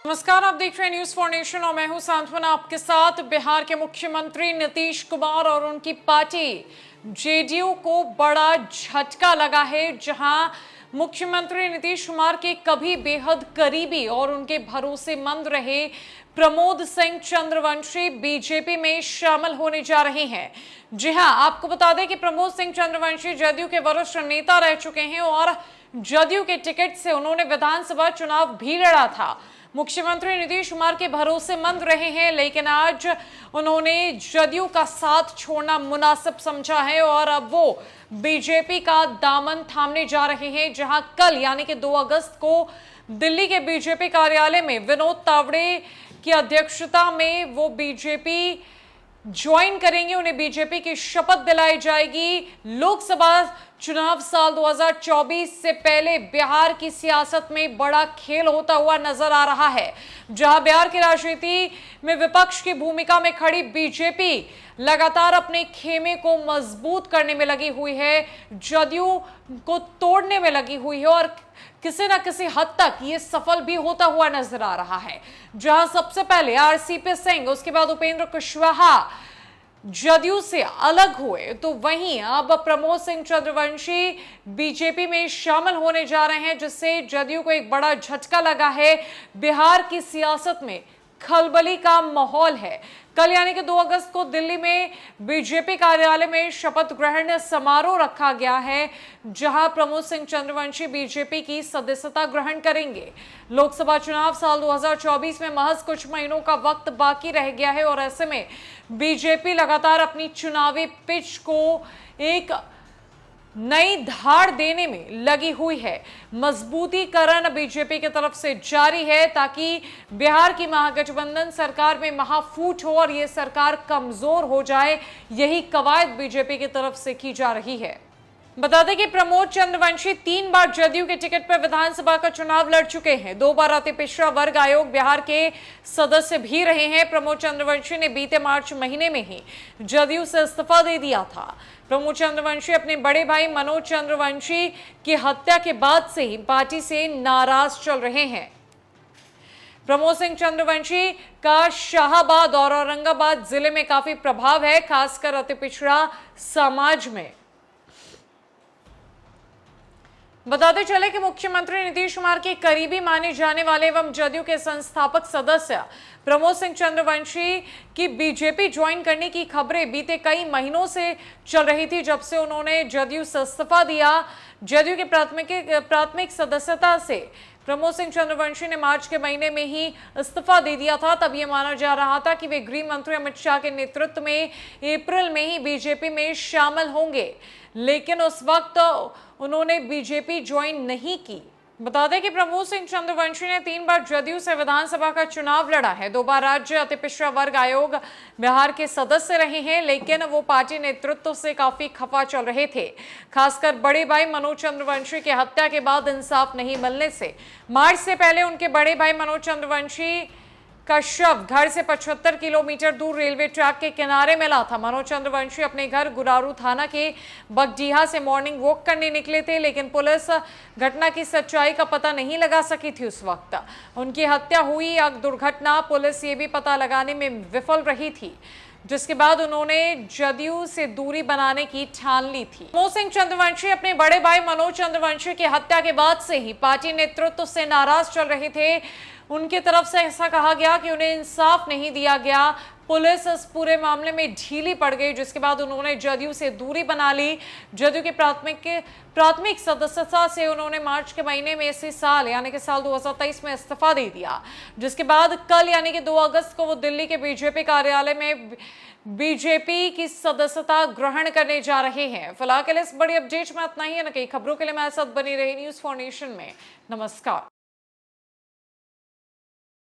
नमस्कार, आप देख रहे हैं न्यूज फॉर नेशन और मैं हूं सांत्वना आपके साथ। बिहार के मुख्यमंत्री नीतीश कुमार और उनकी पार्टी जेडीयू को बड़ा झटका लगा है, जहां मुख्यमंत्री नीतीश कुमार के कभी बेहद करीबी और उनके भरोसेमंद रहे प्रमोद सिंह चंद्रवंशी बीजेपी में शामिल होने जा रहे हैं। जी हां, आपको बता दें कि प्रमोद सिंह चंद्रवंशी जदयू के वरिष्ठ नेता रह चुके हैं और जदयू के टिकट से उन्होंने विधानसभा चुनाव भी लड़ा था। मुख्यमंत्री नीतीश कुमार के भरोसेमंद रहे हैं, लेकिन आज उन्होंने जदयू का साथ छोड़ना मुनासिब समझा है और अब वो बीजेपी का दामन थामने जा रहे हैं, जहां कल यानी कि 2 अगस्त को दिल्ली के बीजेपी कार्यालय में विनोद तावड़े की अध्यक्षता में वो बीजेपी ज्वाइन करेंगे। उन्हें बीजेपी की शपथ दिलाई जाएगी। लोकसभा चुनाव साल 2024 से पहले बिहार की सियासत में बड़ा खेल होता हुआ नजर आ रहा है, जहां बिहार की राजनीति में विपक्ष की भूमिका में खड़ी बीजेपी लगातार अपने खेमे को मजबूत करने में लगी हुई है, जदयू को तोड़ने में लगी हुई है और किसी न किसी हद तक ये सफल भी होता हुआ नजर आ रहा है। जहां सबसे पहले आरसीपी सिंह, उसके बाद उपेंद्र कुशवाहा जदयू से अलग हुए, तो वहीं अब प्रमोद सिंह चंद्रवंशी बीजेपी में शामिल होने जा रहे हैं, जिससे जदयू को एक बड़ा झटका लगा है। बिहार की सियासत में खलबली का माहौल है। कल यानी कि 2 अगस्त को दिल्ली में बीजेपी कार्यालय में शपथ ग्रहण समारोह रखा गया है, जहां प्रमोद सिंह चंद्रवंशी बीजेपी की सदस्यता ग्रहण करेंगे। लोकसभा चुनाव साल 2024 में महज कुछ महीनों का वक्त बाकी रह गया है और ऐसे में बीजेपी लगातार अपनी चुनावी पिच को एक नई धार देने में लगी हुई है। मजबूतीकरण बीजेपी की तरफ से जारी है ताकि बिहार की महागठबंधन सरकार में महाफूट हो और यह सरकार कमजोर हो जाए। यही कवायद बीजेपी की तरफ से की जा रही है। बता दें कि प्रमोद चंद्रवंशी 3 बार जदयू के टिकट पर विधानसभा का चुनाव लड़ चुके हैं। 2 बार अति पिछड़ा वर्ग आयोग बिहार के सदस्य भी रहे हैं। प्रमोद चंद्रवंशी ने बीते मार्च महीने में ही जदयू से इस्तीफा दे दिया था। प्रमोद चंद्रवंशी अपने बड़े भाई मनोज चंद्रवंशी की हत्या के बाद से ही पार्टी से नाराज चल रहे हैं। प्रमोद सिंह चंद्रवंशी का शाहाबाद और औरंगाबाद जिले में काफी प्रभाव है, खासकर अति पिछड़ा समाज में। बताते चले कि मुख्यमंत्री नीतीश कुमार के करीबी माने जाने वाले एवं जदयू के संस्थापक सदस्य प्रमोद सिंह चंद्रवंशी की बीजेपी ज्वाइन करने की खबरें बीते कई महीनों से चल रही थी, जब से उन्होंने जदयू से इस्तीफा दिया। जदयू के प्राथमिक सदस्यता से प्रमोद सिंह चंद्रवंशी ने मार्च के महीने में ही इस्तीफा दे दिया था। तब यह माना जा रहा था कि वे गृह मंत्री अमित शाह के नेतृत्व में अप्रैल में ही बीजेपी में शामिल होंगे, लेकिन उस वक्त उन्होंने बीजेपी ज्वाइन नहीं की। बता दें कि प्रमोद सिंह चंद्रवंशी ने 3 बार जदयू से विधानसभा का चुनाव लड़ा है। 2 बार राज्य अति पिछड़ा वर्ग आयोग बिहार के सदस्य रहे हैं, लेकिन वो पार्टी नेतृत्व से काफी खफा चल रहे थे, खासकर बड़े भाई मनोज चंद्रवंशी की हत्या के बाद इंसाफ नहीं मिलने से। मार्च से पहले उनके बड़े भाई मनोज चंद्रवंशी का शव घर से 75 किलोमीटर दूर रेलवे ट्रैक के किनारे मिला था। मनोज चंद्रवंशी अपने घर गुरारू थाना के बगडीहा से मॉर्निंग वॉक करने निकले थे, लेकिन पुलिस घटना की सच्चाई का पता नहीं लगा सकी थी। उस वक्त उनकी हत्या हुई या दुर्घटना, पुलिस ये भी पता लगाने में विफल रही थी, जिसके बाद उन्होंने जदयू से दूरी बनाने की ठान ली थी। प्रमोद सिंह चंद्रवंशी अपने बड़े भाई मनोज चंद्रवंशी की हत्या के बाद से ही पार्टी नेतृत्व से नाराज चल रहे थे। उनकी तरफ से ऐसा कहा गया कि उन्हें इंसाफ नहीं दिया गया, पुलिस इस पूरे मामले में ढीली पड़ गई, जिसके बाद उन्होंने जदयू से दूरी बना ली। जदयू के प्राथमिक सदस्यता से उन्होंने मार्च के महीने में इसी साल यानी कि साल 2023 में इस्तीफा दे दिया, जिसके बाद कल यानी कि 2 अगस्त को वो दिल्ली के बीजेपी कार्यालय में बीजेपी की सदस्यता ग्रहण करने जा रहे हैं। फिलहाल के लिए इस बड़ी अपडेट में इतना ही है। न कई खबरों के लिए मेरे साथ बनी रही न्यूज फॉर नेशन में। नमस्कार।